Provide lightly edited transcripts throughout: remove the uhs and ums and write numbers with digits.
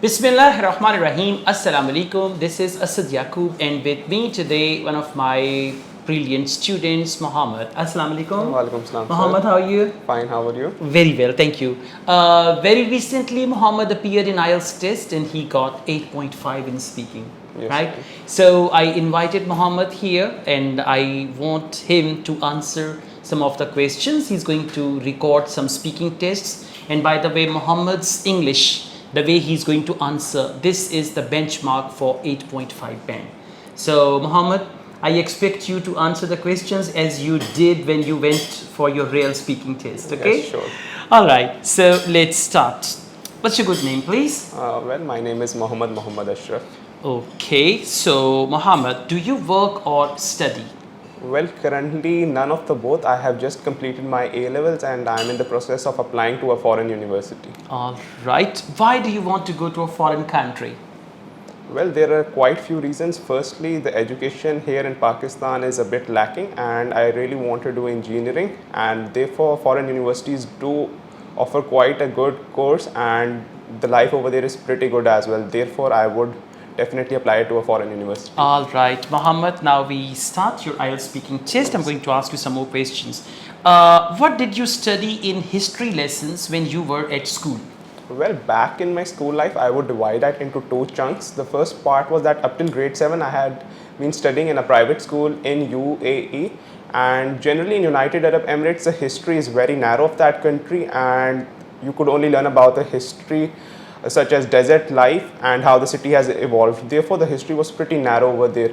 Bismillahirrahmanirrahim. Assalamu alaikum. This is Asad Yaqub, and with me today, one of my brilliant students, Muhammad. Assalamu alaikum. Walaikum salam, Muhammad, sir. how are you? Fine, how are you? Very well, thank you. Very recently, Muhammad appeared in Ielts test and he got 8.5 in speaking. Yes, right? sir. So I invited Muhammad here and I want him to answer some of the questions. He's going to record some speaking tests. And by the way, Muhammad's English, the way he's going to answer, this is the benchmark for 8.5 band. So Muhammad, I expect you to answer the questions as you did when you went for your real speaking test, okay? Yes, sure. All right, so let's start. What's your good name, please? Well, my name is Muhammad Ashraf. Okay, so Muhammad, do you work or study? Well, currently none of the both. I have just completed my A levels and I'm in the process of applying to a foreign university. All right, why do you want to go to a foreign country? Well, there are quite few reasons. Firstly, the education here in Pakistan is a bit lacking and I really want to do engineering, and therefore foreign universities do offer quite a good course and the life over there is pretty good as well. Therefore, I would definitely apply to a foreign university. All right, Muhammad, now we start your IELTS speaking test. I'm going to ask you some more questions. What did you study in history lessons when you were at school? Well, back in my school life, I would divide that into two chunks. The first part was that up till grade 7, I had been studying in a private school in UAE. And generally in United Arab Emirates, the history is very narrow of that country and you could only learn about the history such as desert life and how the city has evolved. Therefore, the history was pretty narrow over there.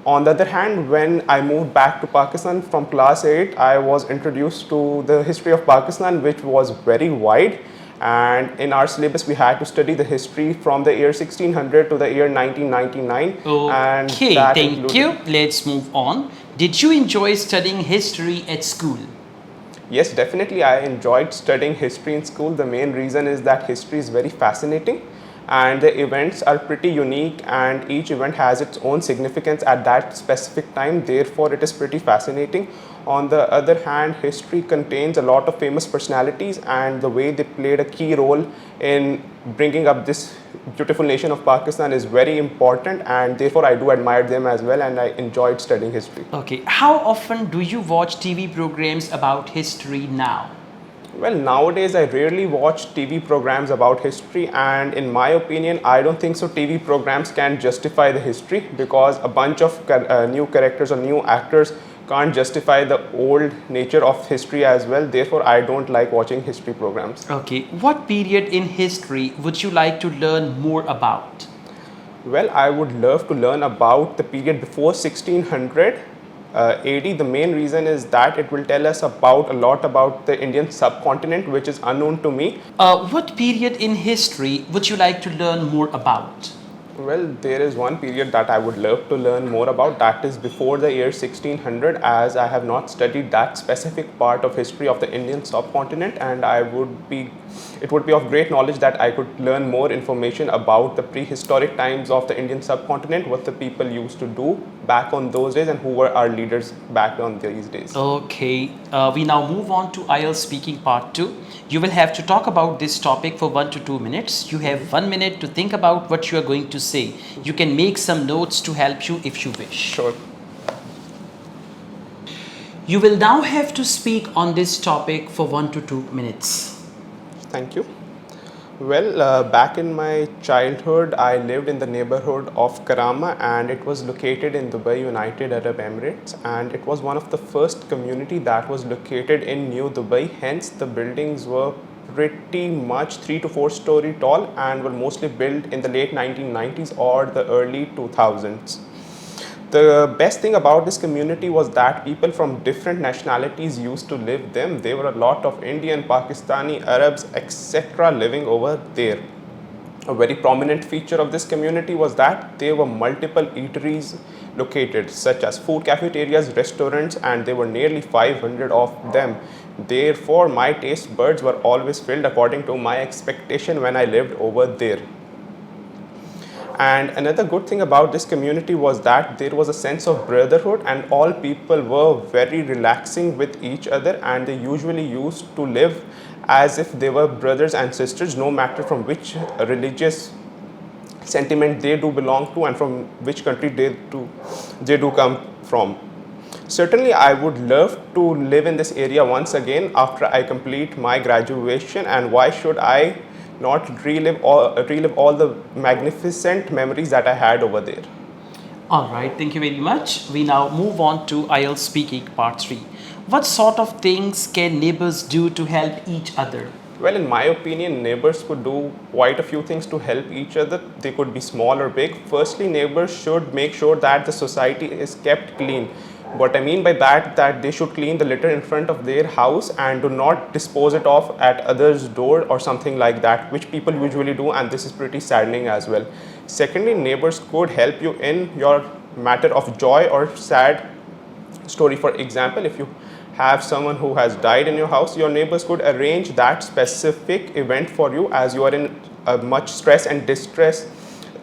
On the other hand, when I moved back to Pakistan from class 8, I was introduced to the history of Pakistan, which was very wide. And in our syllabus, we had to study the history from the year 1600 to the year 1999. Okay, thank you. Let's move on. Did you enjoy studying history at school? Yes, definitely. I enjoyed studying history in school. The main reason is that history is very fascinating and the events are pretty unique and each event has its own significance at that specific time. Therefore, it is pretty fascinating. On the other hand, history contains a lot of famous personalities and the way they played a key role in bringing up this beautiful nation of Pakistan is very important, and therefore I do admire them as well and I enjoyed studying history. Okay, how often do you watch TV programs about history now? Well, nowadays I rarely watch TV programs about history, and in my opinion, I don't think so TV programs can justify the history because a bunch of new characters or new actors can't justify the old nature of history as well. Therefore, I don't like watching history programs. Okay, what period in history would you like to learn more about? Well, I would love to learn about the period before 1600 AD. The main reason is that it will tell us about a lot about the Indian subcontinent, which is unknown to me. What period in history would you like to learn more about? Well, there is one period that I would love to learn more about, that is before the year 1600, as I have not studied that specific part of history of the Indian subcontinent, and it would be of great knowledge that I could learn more information about the prehistoric times of the Indian subcontinent, what the people used to do back on those days and who were our leaders back on these days. Okay, we now move on to IELTS speaking part 2. You will have to talk about this topic for 1 to 2 minutes. You have 1 minute to think about what you are going to say. You can make some notes to help you if you wish. Sure. You will now have to speak on this topic for 1 to 2 minutes. Thank you. Well, back in my childhood, I lived in the neighborhood of Karama and it was located in Dubai, United Arab Emirates, and it was one of the first community that was located in New Dubai. Hence, the buildings were pretty much 3 to 4 story tall and were mostly built in the late 1990s or the early 2000s. The best thing about this community was that people from different nationalities used to live there. There were a lot of Indian, Pakistani, Arabs, etc. living over there. A very prominent feature of this community was that there were multiple eateries located, such as food cafeterias, restaurants, and there were nearly 500 of them. Therefore, my taste buds were always filled according to my expectation when I lived over there. And another good thing about this community was that there was a sense of brotherhood and all people were very relaxing with each other, and they usually used to live as if they were brothers and sisters, no matter from which religious sentiment they do belong to and from which country they do come from. Certainly, I would love to live in this area once again after I complete my graduation, and why should I not relive all the magnificent memories that I had over there? All right, thank you very much. We now move on to IELTS speaking part 3. What sort of things can neighbors do to help each other? Well, in my opinion, neighbors could do quite a few things to help each other. They could be small or big. Firstly, neighbors should make sure that the society is kept clean. What I mean by that they should clean the litter in front of their house and do not dispose it off at others' door or something like that, which people usually do, and this is pretty saddening as well. Secondly, neighbors could help you in your matter of joy or sad story. For example, if you have someone who has died in your house, your neighbors could arrange that specific event for you as you are in much stress and distress,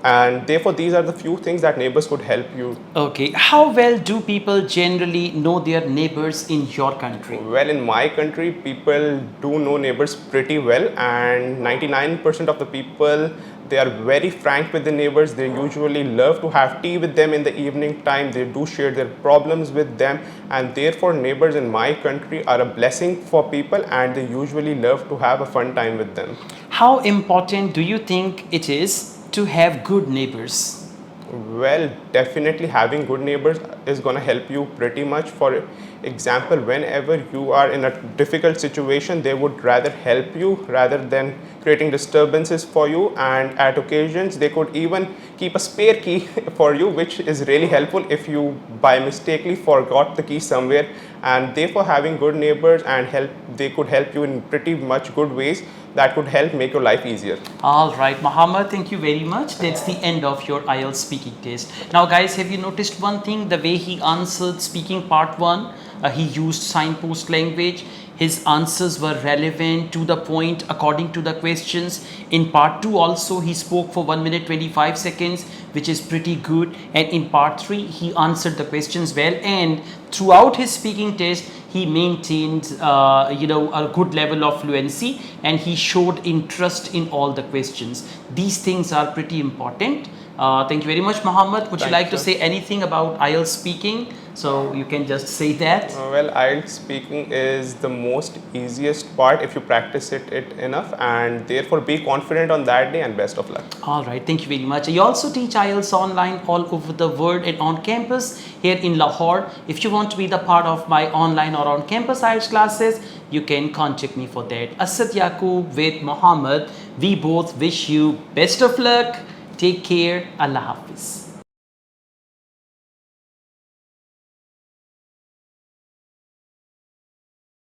and therefore these are the few things that neighbors could help you. Okay, how well do people generally know their neighbors in your country? Well, in my country, people do know neighbors pretty well, and 99% of the people, they are very frank with the neighbors. They usually love to have tea with them in the evening time. They do share their problems with them, and therefore neighbors in my country are a blessing for people, and they usually love to have a fun time with them. How important do you think it is to have good neighbors? Well, definitely having good neighbors is going to help you pretty much. For example, whenever you are in a difficult situation, they would rather help you rather than creating disturbances for you, and at occasions they could even keep a spare key for you, which is really helpful if you by mistakenly forgot the key somewhere. And therefore having good neighbors and they could help you in pretty much good ways that could help make your life easier. All right, Muhammad, thank you very much. That's the end of your IELTS speaking test. Now, guys, have you noticed one thing? The way he answered speaking part 1, he used signpost language. His answers were relevant, to the point, according to the questions. In part 2 also, he spoke for 1 minute 25 seconds, which is pretty good. And in part 3, he answered the questions well. And throughout his speaking test, he maintained, a good level of fluency, and he showed interest in all the questions. These things are pretty important. Thank you very much, Muhammad. Would you like to say anything about IELTS speaking? So you can just say that. Well, IELTS speaking is the most easiest part if you practice it enough, and therefore be confident on that day, and best of luck. All right, thank you very much. I also teach IELTS online all over the world and on campus here in Lahore. If you want to be the part of my online or on campus IELTS classes, you can contact me for that. Asad Yaqub with Muhammad. We both wish you best of luck. Take care. Allah Hafiz.